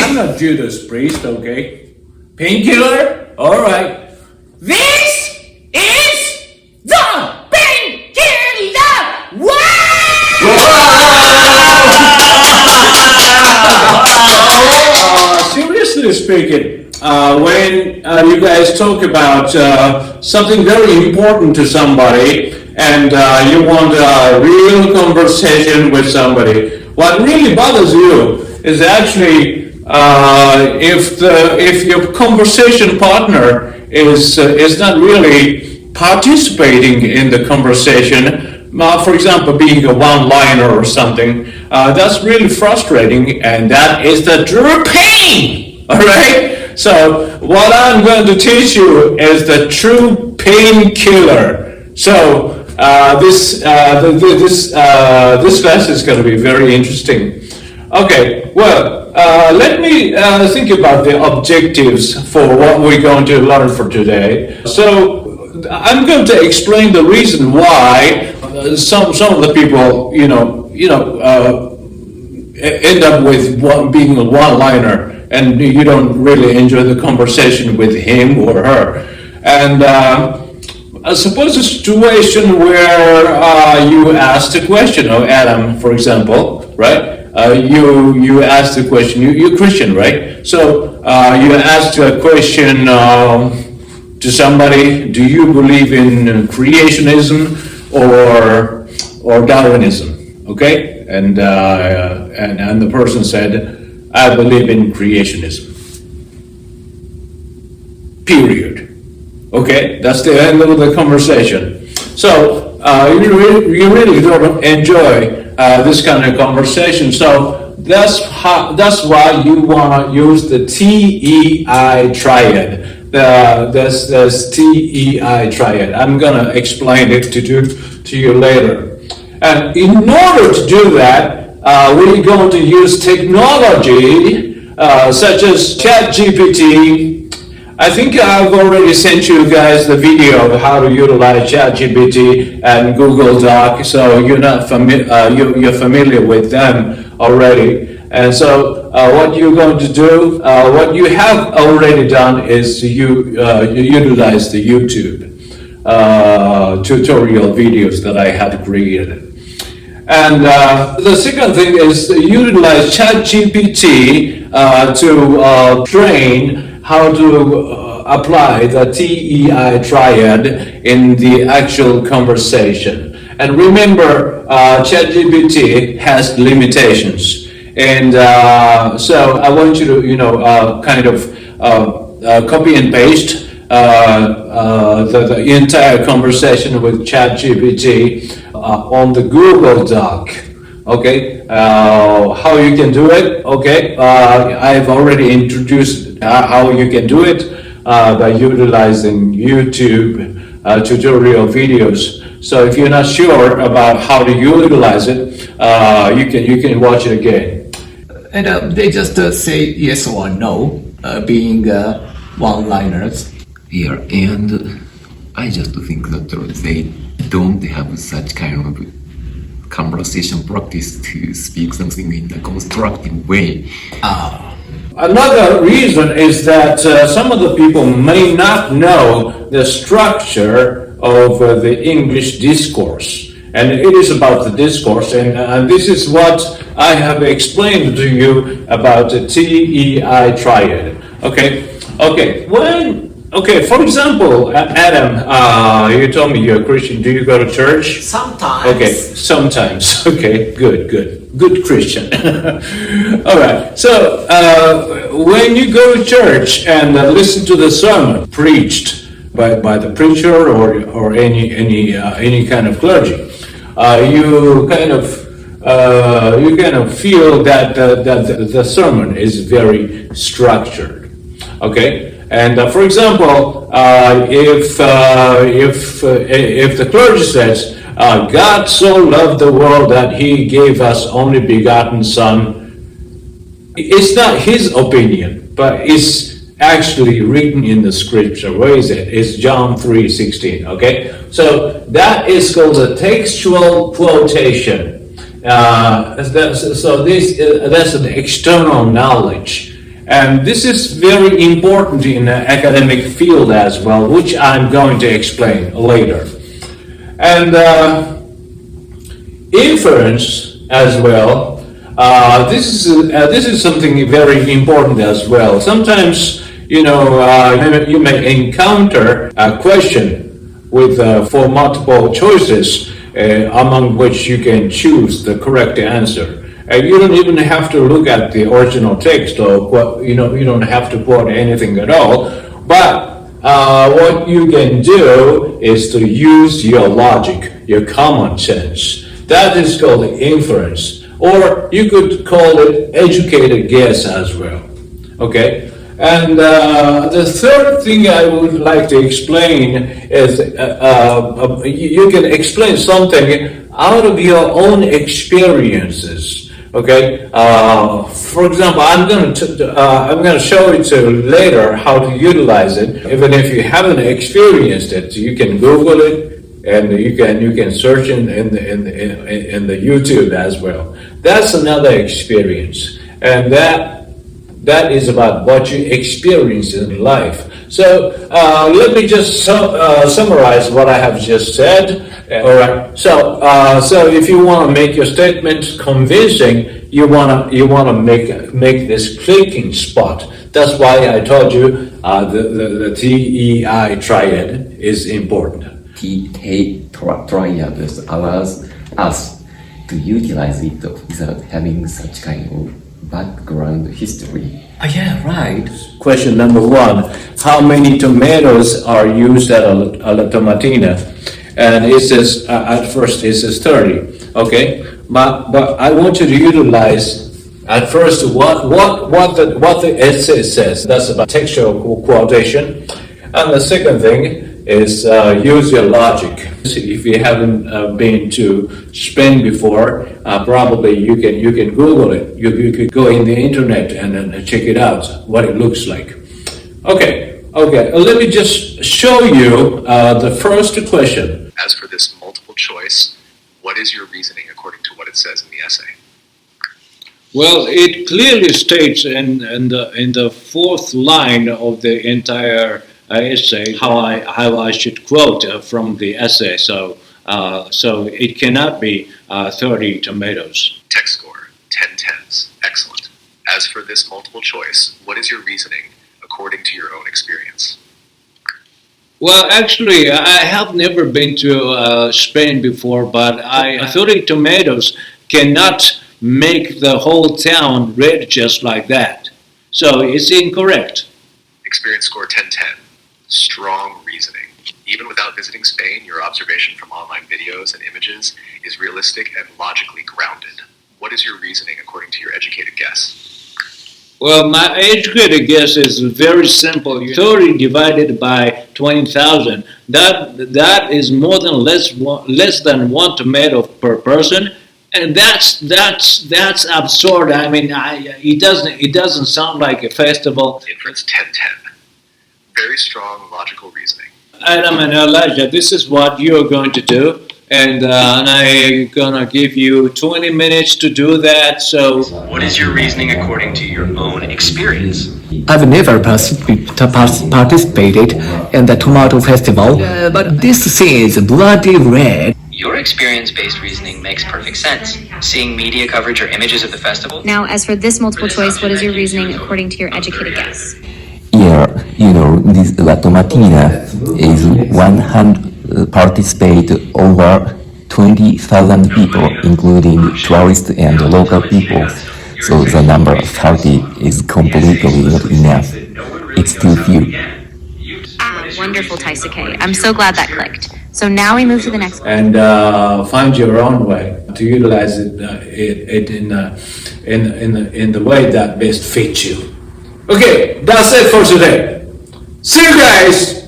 I'm not Judas Priest, okay? Painkiller? Alright. This is the painkiller! Seriously speaking, when you guys talk about something very important to somebody and you want a real conversation with somebody, what really bothers you is actually if your conversation partner is not really participating in the conversation, for example, being a one-liner or something, that's really frustrating, and that is the true pain. All right. So what I'm going to teach you is the true painkiller. So this class is going to be very interesting. Okay, well, let me think about the objectives for what we're going to learn for today. So I'm going to explain the reason why some of the people, end up with being a one-liner, and you don't really enjoy the conversation with him or her. And suppose a situation where you asked a question, Adam, for example, right? You asked the question, you're Christian, right? So you asked a question to somebody, do you believe in creationism or Darwinism? Okay? And the person said, I believe in creationism. Period. Okay? That's the end of the conversation. So you really don't enjoy this kind of conversation. So that's why you want to use the TEI Triad. This TEI Triad. I'm gonna explain it to you later. And in order to do that, we're going to use technology such as ChatGPT. I think I've already sent you guys the video of how to utilize ChatGPT and Google Doc, so you're familiar with them already. And so what you're going to do, what you have already done is you utilize the YouTube tutorial videos that I had created. And the second thing is utilize ChatGPT to train how to apply the TEI Triad in the actual conversation. And remember, ChatGPT has limitations. And so I want you to, kind of copy and paste the entire conversation with ChatGPT on the Google Doc. Okay, how you can do it? Okay, I've already introduced how you can do it by utilizing YouTube tutorial videos. So if you're not sure about how to utilize it, you can watch it again. And they just say yes or no, being one-liners. Yeah, and I just think that they don't have such kind of conversation practice to speak something in a constructive way. Another reason is that some of the people may not know the structure of the English discourse. And it is about the discourse, and this is what I have explained to you about the TEI Triad. Okay, for example, Adam, you told me you're a Christian. Do you go to church? Sometimes. Okay, sometimes. Okay, good Christian. All right. So when you go to church and listen to the sermon preached by the preacher or any kind of clergy, you kind of feel that the sermon is very structured. Okay. And for example, if the clergy says, God so loved the world that he gave us only begotten son, it's not his opinion, but it's actually written in the scripture. Where is it? It's John 3:16. Okay, so that is called a textual quotation. That's an external knowledge, and this is very important in the academic field as well, which I'm going to explain later. And inference as well. This is something very important as well. Sometimes, you may encounter a question with for multiple choices, among which you can choose the correct answer. You don't even have to look at the original text, or you don't have to quote anything at all. But what you can do is to use your logic, your common sense. That is called inference, or you could call it educated guess as well. Okay. And the third thing I would like to explain is you can explain something out of your own experiences. Okay. For example, I'm going to show it to you later how to utilize it. Even if you haven't experienced it, you can Google it, and you can search in the YouTube as well. That's another experience, and that is about what you experience in life. So let me just summarize what I have just said. All right. So if you want to make your statement convincing, you want to make this clicking spot. That's why I told you the TEI Triad is important. TEI Triad allows us to utilize it without having such kind of background history. Yeah, right. Question number 1: how many tomatoes are used at La Tomatina? And it says at first it says 30. Okay, but I want you to utilize at first what the essay says. That's about textual quotation. And the second thing is use your logic. If you haven't been to Spain before, probably you can Google it. You could go in the internet and check it out, what it looks like. Okay. Let me just show you the first question. As for this multiple choice, what is your reasoning according to what it says in the essay? Well, it clearly states in the fourth line of the entire essay how I should quote from the essay. So it cannot be 30 tomatoes. Text score, 10 tens. Excellent. As for this multiple choice, what is your reasoning according to your own experience? Well, actually, I have never been to Spain before, but 30 tomatoes cannot make the whole town red just like that. So it's incorrect. Experience score 10-10. Strong reasoning. Even without visiting Spain, your observation from online videos and images is realistic and logically grounded. What is your reasoning according to your educated guess? Well, my educated guess is very simple. 30 divided by 20,000. That is more than less than one tomato per person, and that's absurd. I mean, it doesn't sound like a festival. Inference 10-10. Very strong logical reasoning. Adam and Elijah, this is what you're going to do, and I'm gonna give you 20 minutes to do that. So, what is your reasoning according to your own experience? I've never participated in the tomato festival, but this thing is bloody red. Your experience-based reasoning makes perfect sense. Seeing media coverage or images of the festival. Now, as for this multiple choice, what is your reasoning according to your educated guess? Yeah, this La Tomatina is 100 participate over 20,000 people, including tourists and local people. So the number of 30 is completely not enough. It's too few. Wonderful, Taisuke. I'm so glad that clicked. So now we move to the next one. And find your own way to utilize it in the way that best fits you. Okay, that's it for today. See you guys